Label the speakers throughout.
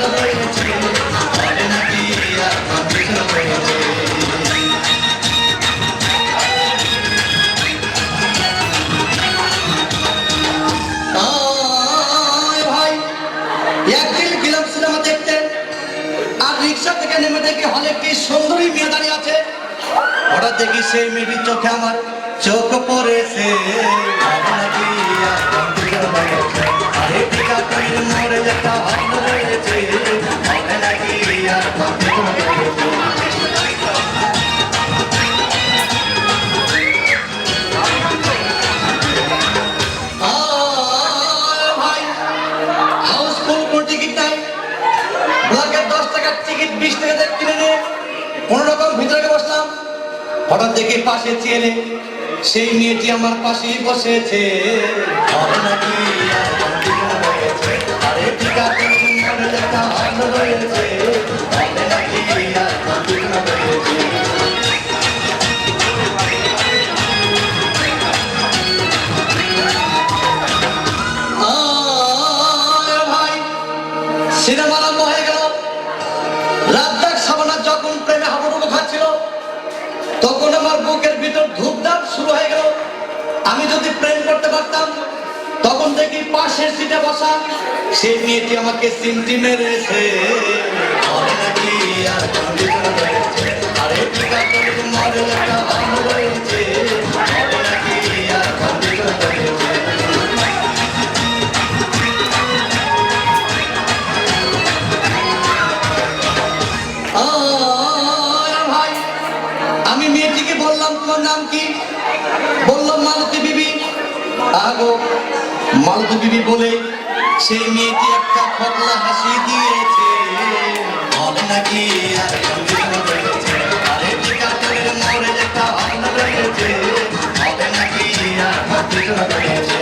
Speaker 1: ভালো রয়েছে, বলে নাকি আর কন্ডিশন রয়েছে। ভাই একদিন গেলাম সিনেমা দেখতে, আর রিক্সা থেকে নেমে দেখি হলে একটি সুন্দরী মেয়ে দাঁড়িয়ে আছে। হঠাৎ দেখি সেই মেয়েটির চোখে আমার চোখ পড়েছে, আরে টিকা করির মোড়ে একটা ভালো রয়েছে, বলে নাকি আর কন্ডিশন রয়েছে। ভাই হাউসফুল কোন টিকিট নাই, ব্লকের 10 টাকার টিকিট 20 টাকা কিনে নিয়ে কোনো রকম ভিতরে বসলাম। হঠাৎ দেখি পাশে চেয়ে সেই মেয়েটি আমার পাশেই বসেছে, বলে নাকি আর কন্ডিশন রয়েছে, আরে টিকা করির মোড়ে একটা ভালো রয়েছে, বলে নাকি আর কন্ডিশন রয়েছে। ভাই সিনেমা আরম্ভ হয়ে গেল। রাজ্জাক শাবানা যখন প্রেমে হাবুডুবু খাচ্ছিল, তখন আমার বুকের ভিতর ধূপধাপ শুরু হয়ে গেল। আমি যদি প্রেম করতে পারতাম, তখন দেখি পাশের সিটে বসা সেই মেয়েটি আমাকে সিমটি মেরেছে, বলে নাকি আর কন্ডিশন রয়েছে, আরে টিকা করির মোড়ে একটা ভালো রয়েছে, বলে নাকি আর কন্ডিশন রয়েছে। ভাই আমি মেয়েটিকে বললাম তোমার নাম কি? বললাম মালতী বিবি। আগো মালতী বিবি বলে সেই মেয়েটি একটা ফকলা হাসি দিয়েছে, বলে নাকি আর কন্ডিশন রয়েছে, আরে টিকা করির মোড়ে একটা ভালো রয়েছে, বলে নাকি আর কন্ডিশন রয়েছে।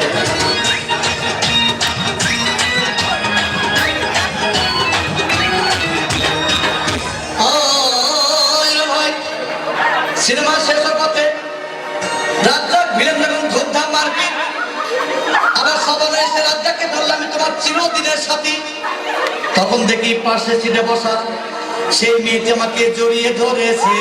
Speaker 1: ভাই সিনেমা শেষ করতে রাজ্জাক ভিলেন যখন ধূমধাম মারপিট, আবার সবাই এসে রাজ্জাককে বললাম আমি তোমার চিরদিনের সাথী। তখন দেখি পাশে সিটে বসা সেই মেয়েটি আমাকে জড়িয়ে ধরেছে,